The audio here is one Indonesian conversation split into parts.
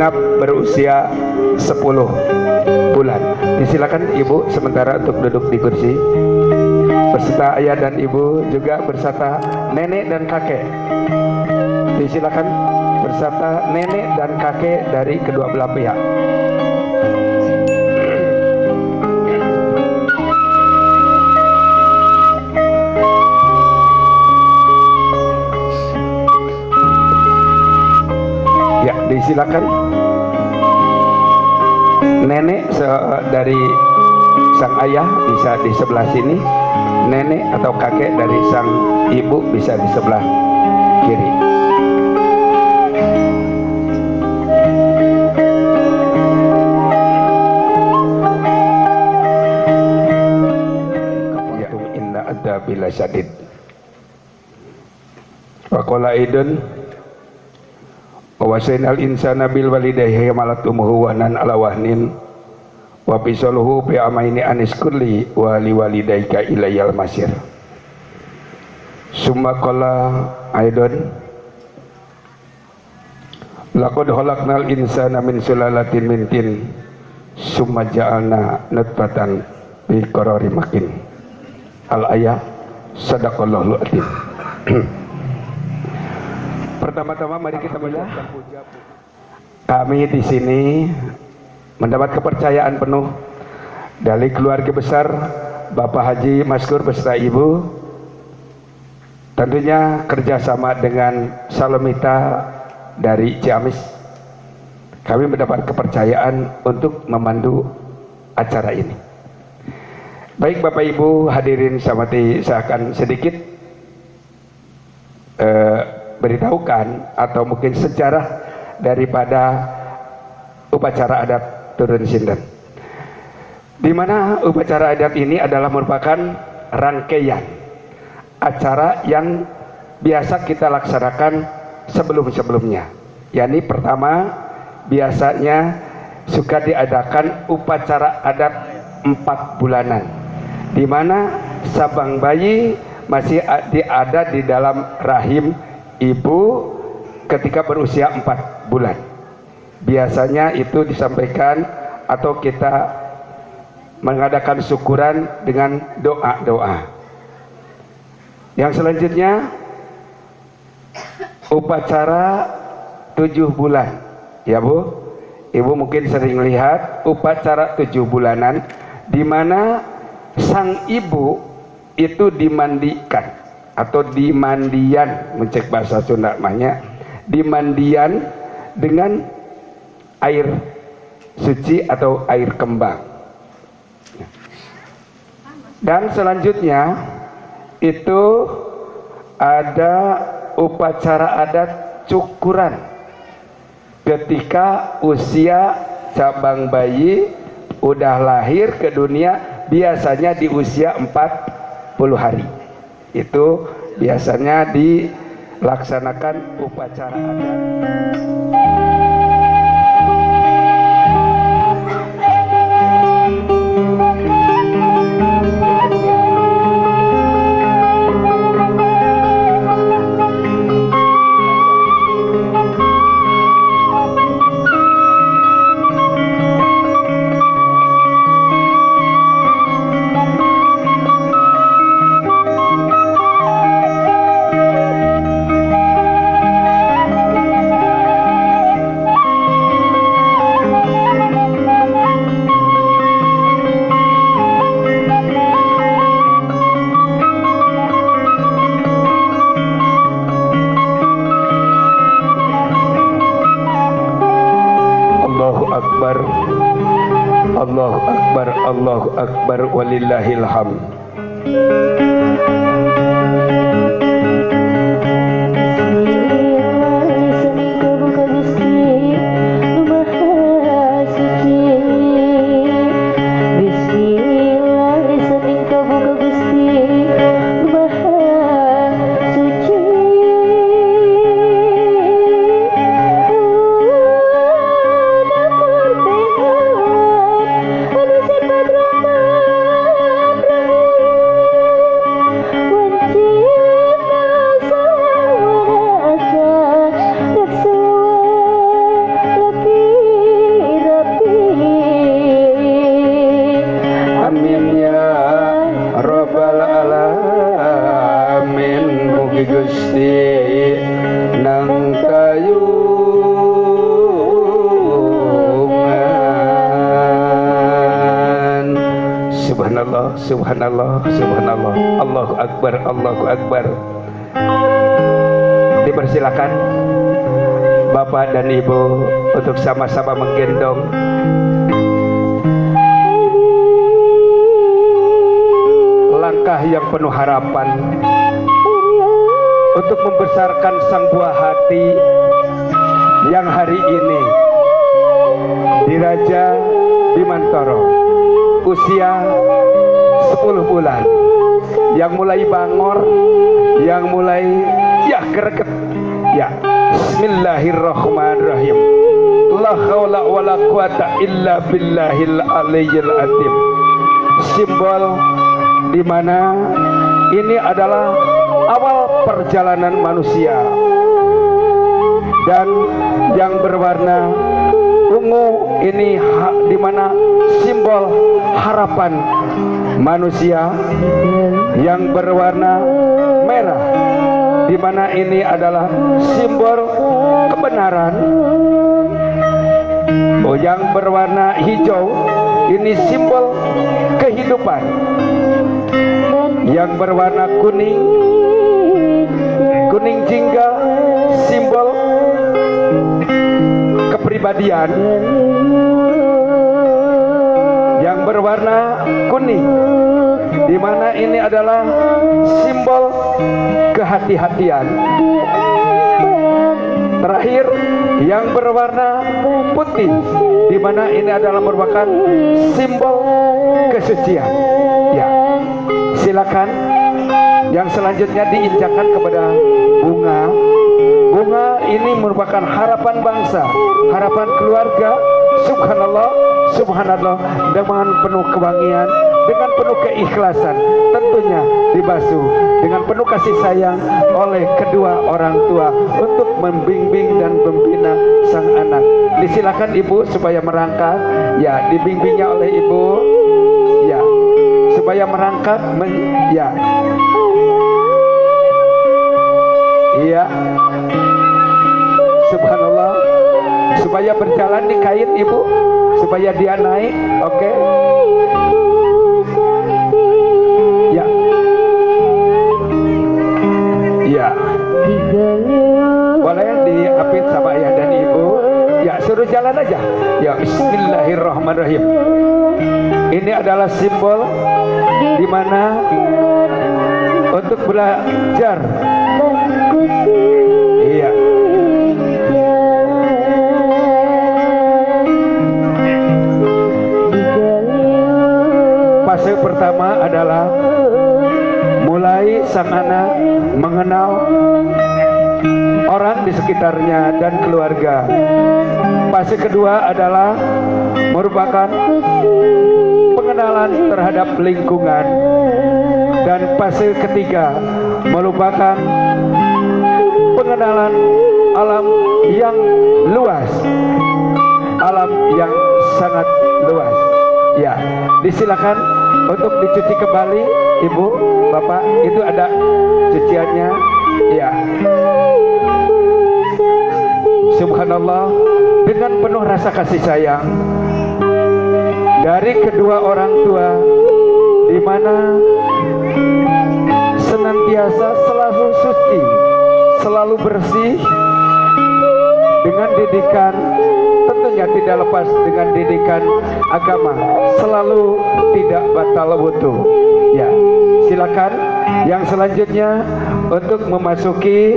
genap berusia 10 bulan. Disilakan ibu sementara untuk duduk di kursi beserta ayah dan ibu, juga beserta nenek dan kakek. Disilakan beserta nenek dan kakek dari kedua belah pihak. Ya, disilakan nenek dari sang ayah bisa di sebelah sini, nenek atau kakek dari sang ibu bisa di sebelah kiri. Ya, inna adzabil syadid. Wa qala aidun wa wasainal insana bil walidayhi hamalatuhu wa nan ala wahnin wa bisaluhu bi amaini anis kulli wa liwalidayka ilayal masir. Summa qala aidon laqad khalaqnal insana min sulalatin min tin summa ja'alna nutfatan fi qararin makin. Al ayat sadaqallahul adzim. Pertama-tama mari kita mengucapkan puja. Kami di sini mendapat kepercayaan penuh dari keluarga besar Bapak Haji Maskur beserta Ibu, tentunya kerjasama dengan Salomita dari Ciamis. Kami mendapat kepercayaan untuk memandu acara ini. Baik Bapak Ibu hadirin samati, saya akan sedikit beritahukan atau mungkin sejarah daripada upacara adat turun sinden, di mana upacara adat ini adalah merupakan rangkaian acara yang biasa kita laksanakan sebelum-sebelumnya. yakni pertama biasanya suka diadakan upacara adat 4 bulanan, di mana sabang bayi masih ada di dalam rahim ibu ketika berusia 4 bulan. Biasanya itu disampaikan atau kita mengadakan syukuran dengan doa-doa. Yang selanjutnya upacara 7 bulan. Ya Bu, Ibu mungkin sering lihat upacara 7 bulanan di mana sang ibu itu dimandikan atau dimandian, mencek bahasa Sunda namanya, dimandian dengan air suci atau air kembang. Dan selanjutnya itu ada upacara adat cukuran ketika usia cabang bayi udah lahir ke dunia, biasanya di usia 40 hari. Itu biasanya dilaksanakan upacara adat. Allahu Akbar, Allahu Akbar, walillahil hamd. Wa subhanallah, subhanallah. Allahu akbar, Allahu akbar. Dipersilakan Bapak dan Ibu untuk sama-sama menggendong langkah yang penuh harapan untuk membesarkan sang buah hati yang hari ini Diraja Bimantoro usia 10 bulan, yang mulai bangor, yang mulai ya greget ya. Bismillahirrahmanirrahim. La haula wala quwata illa billahil aliyyil azim. Simbol di mana ini adalah awal perjalanan manusia, dan yang berwarna ungu ini di mana simbol harapan manusia, yang berwarna merah di mana ini adalah simbol kebenaran, yang berwarna hijau ini simbol kehidupan, yang berwarna kuning jingga simbol kepribadian, yang berwarna kuning di mana ini adalah simbol kehati-hatian. Terakhir yang berwarna putih di mana ini adalah merupakan simbol kesucian. Ya, silakan yang selanjutnya diinjakkan kepada bunga. Bunga ini merupakan harapan bangsa, harapan keluarga. Subhanallah, subhanallah, dengan penuh kewangian, dengan penuh keikhlasan, tentunya dibasuh dengan penuh kasih sayang oleh kedua orang tua untuk membimbing dan membina sang anak. Disilakan ibu supaya merangkak, ya, dibimbingnya oleh ibu, ya, supaya merangkak, ya, iya, subhanallah, supaya berjalan di kain ibu, supaya dia naik, oke? Ya, ya, boleh diapit sama ayah dan ibu, ya, suruh jalan aja, ya. Bismillahirrahmanirrahim. Ini adalah simbol di mana untuk belajar, iya. Fase pertama adalah mulai sang anak mengenal orang di sekitarnya dan keluarga. Fase kedua adalah merupakan pengenalan terhadap lingkungan, dan fase ketiga merupakan pengenalan alam yang luas, alam yang sangat luas. Ya, disilakan untuk dicuci kembali, ibu, bapak, itu ada cuciannya. Ya, subhanallah, dengan penuh rasa kasih sayang dari kedua orang tua, di mana senantiasa selalu suci, selalu bersih, dengan didikan, tentunya tidak lepas dengan didikan agama, selalu tidak batal wudu. Ya, silakan yang selanjutnya untuk memasuki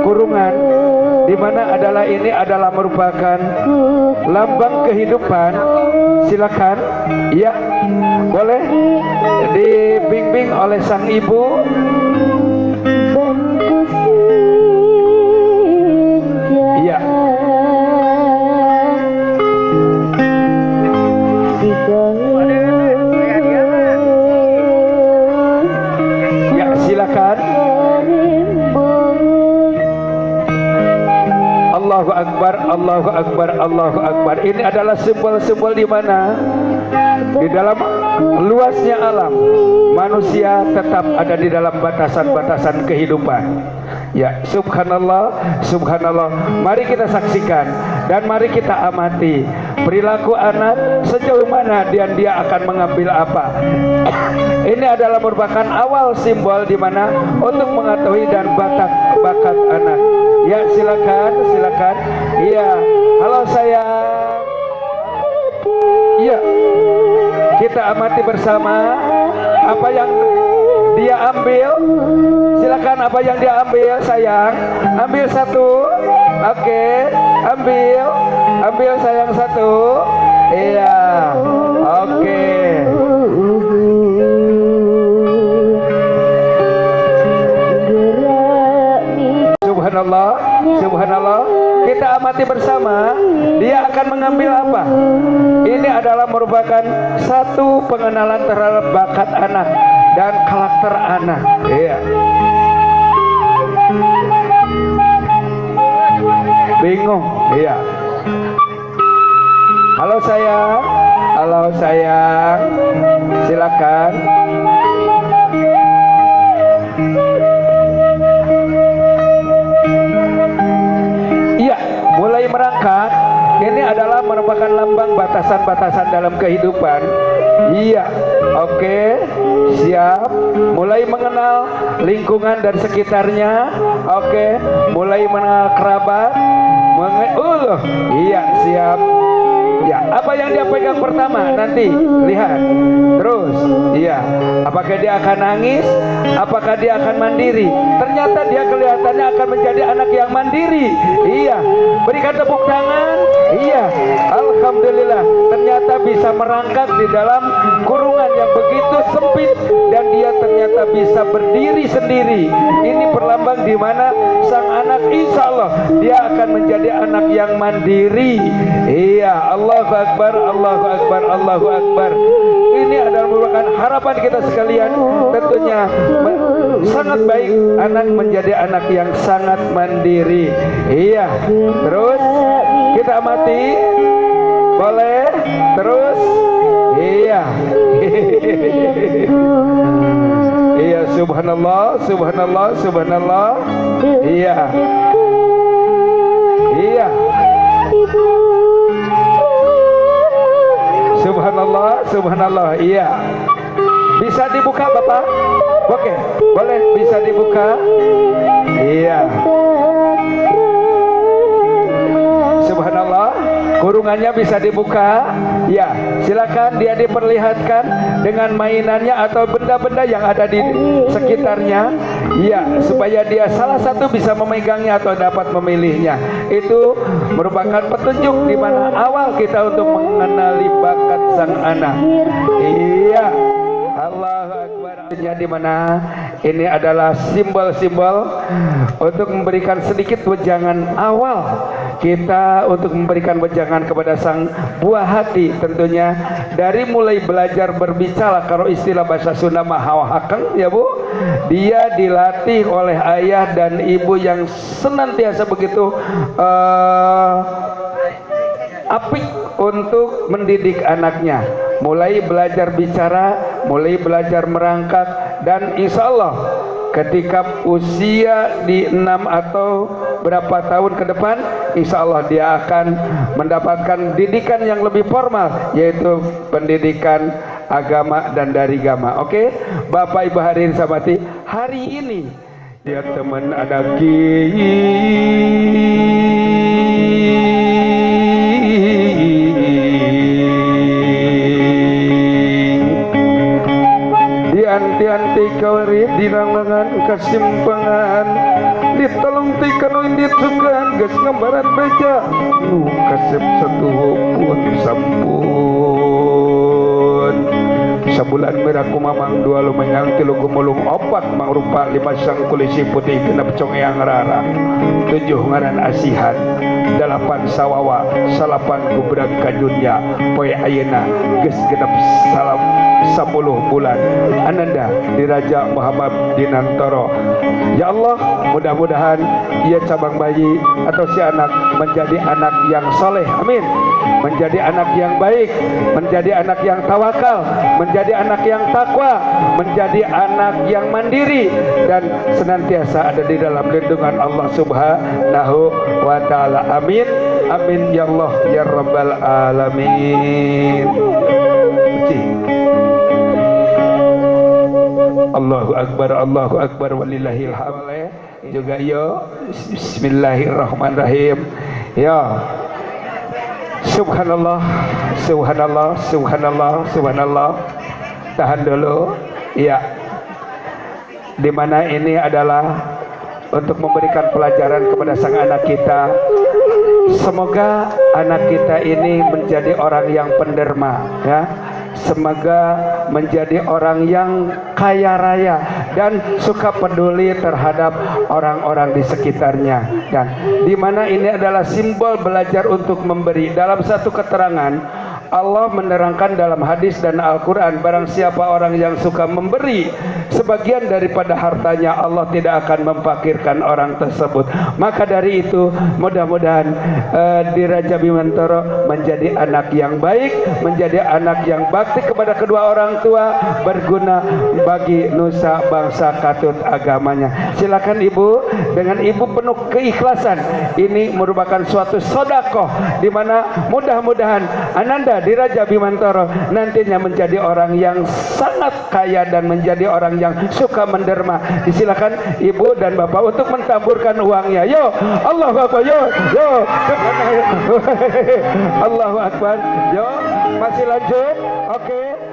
kurungan, di mana adalah ini adalah merupakan lambang kehidupan. Silakan, ya, boleh dibimbing oleh sang ibu. Ya, ya, silakan. Allahu Akbar, Allahu Akbar, Allahu Akbar. Ini adalah simbol-simbol di mana di dalam luasnya alam, manusia tetap ada di dalam batasan-batasan kehidupan. Ya, subhanallah, subhanallah. Mari kita saksikan dan mari kita amati perilaku anak, sejauh mana dia akan mengambil apa. Ini adalah merupakan awal simbol di mana untuk mengetahui dan bakat anak. Ya, silakan. Iya, halo sayang. Iya, kita amati bersama apa yang dia ambil. Silakan, apa yang dia ambil sayang. Ambil satu. Oke, ambil sayang satu. Iya, oke. Subhanallah. Kita amati bersama, dia akan mengambil apa. Ini adalah merupakan satu pengenalan terhadap bakat anak dan karakter anak. Iya. Bingung. Iya. Halo sayang. Silakan. Iya, mulai merangkak. Ini adalah merupakan lambang batasan-batasan dalam kehidupan. Iya, oke, siap. Mulai mengenal lingkungan dan sekitarnya. Oke, mulai mengenal kerabat. Iya, siap. Ya, apa yang dia pegang pertama nanti lihat. Terus, iya. Apakah dia akan nangis? Apakah dia akan mandiri? Ternyata dia kelihatannya akan menjadi anak yang mandiri. Iya. Berikan tepuk tangan. Iya. Alhamdulillah. Ternyata bisa merangkak di dalam kurungan yang begitu sempit dan dia ternyata bisa berdiri sendiri. Ini perlambang di mana sang anak insya Allah dia akan menjadi anak yang mandiri. Iya. Allahu Akbar, Allahu Akbar, Allahu Akbar. Ini adalah merupakan harapan kita sekalian. Tentunya sangat baik anak menjadi anak yang sangat mandiri. Iya. Terus kita amati. Boleh. Terus. Iya. Iya, subhanallah. Iya. Iya. Subhanallah. Iya. Bisa dibuka Bapak? Oke, boleh, bisa dibuka. Iya. Subhanallah. Kurungannya bisa dibuka. Ya, silakan dia diperlihatkan dengan mainannya atau benda-benda yang ada di sekitarnya. Ya, supaya dia salah satu bisa memegangnya atau dapat memilihnya. Itu merupakan petunjuk di mana awal kita untuk mengenali bakat sang anak. Iya. Allahu Akbar. Di mana ini adalah simbol-simbol untuk memberikan sedikit wejangan awal kita untuk memberikan wejangan kepada sang buah hati, tentunya dari mulai belajar berbicara, kalau istilah bahasa Sunda mah hawahakeng ya Bu, dia dilatih oleh ayah dan ibu yang senantiasa begitu apik untuk mendidik anaknya, mulai belajar bicara, mulai belajar merangkak, dan insya Allah ketika usia di 6 atau berapa tahun ke depan, insya Allah dia akan mendapatkan didikan yang lebih formal, yaitu pendidikan agama dan dari agama. Oke, Bapak Ibu hadirin sahabati, hari ini dia teman ada anti-anti kawari dinangan kasimpangan ditolong tikanu ditugan gas ngambaran beja nu kasep satu pun sampun sabulan merah kumamang dua lumayang tilu gumulung opat mangrupa 5 sang kulisi putih genep congeang rara 7 ngaran asihan 8 sawawa 8 gubrak kajunya poe ayeuna geus genep 10 bulan ananda di Raja Muhammad Dinantoro. Ya Allah, mudah-mudahan ia cabang bayi atau si anak menjadi anak yang soleh, amin, menjadi anak yang baik, menjadi anak yang tawakal, menjadi anak yang takwa, menjadi anak yang mandiri, dan senantiasa ada di dalam lindungan Allah Subhanahu wa ta'ala, amin Amin ya Allah ya Rabbal Alamin. Allahu Akbar walillahil hamd. Juga yo bismillahirrahmanirrahim. Ya subhanallah subhanallah subhanallah subhanallah. Tahan dulu ya, dimana ini adalah untuk memberikan pelajaran kepada sang anak kita. Semoga anak kita ini menjadi orang yang penderma ya. Semoga menjadi orang yang kaya raya dan suka peduli terhadap orang-orang di sekitarnya. Dan di mana ini adalah simbol belajar untuk memberi. Dalam satu keterangan Allah menerangkan dalam hadis dan Al-Quran, barang siapa orang yang suka memberi sebagian daripada hartanya, Allah tidak akan memfakirkan orang tersebut. Maka dari itu mudah-mudahan Diraja Bimantoro menjadi anak yang baik, menjadi anak yang bakti kepada kedua orang tua, berguna bagi nusa bangsa katut agamanya. Silakan ibu, dengan ibu penuh keikhlasan, ini merupakan suatu sodakoh di mana mudah-mudahan Ananda Diraja Bimantoro nantinya menjadi orang yang sangat kaya dan menjadi orang yang suka menderma. Disilakan ibu dan bapak untuk mentamburkan uangnya. Yo, Allahu Akbar. Yo, Allahu Akbar. Yo, masih lanjut. Oke.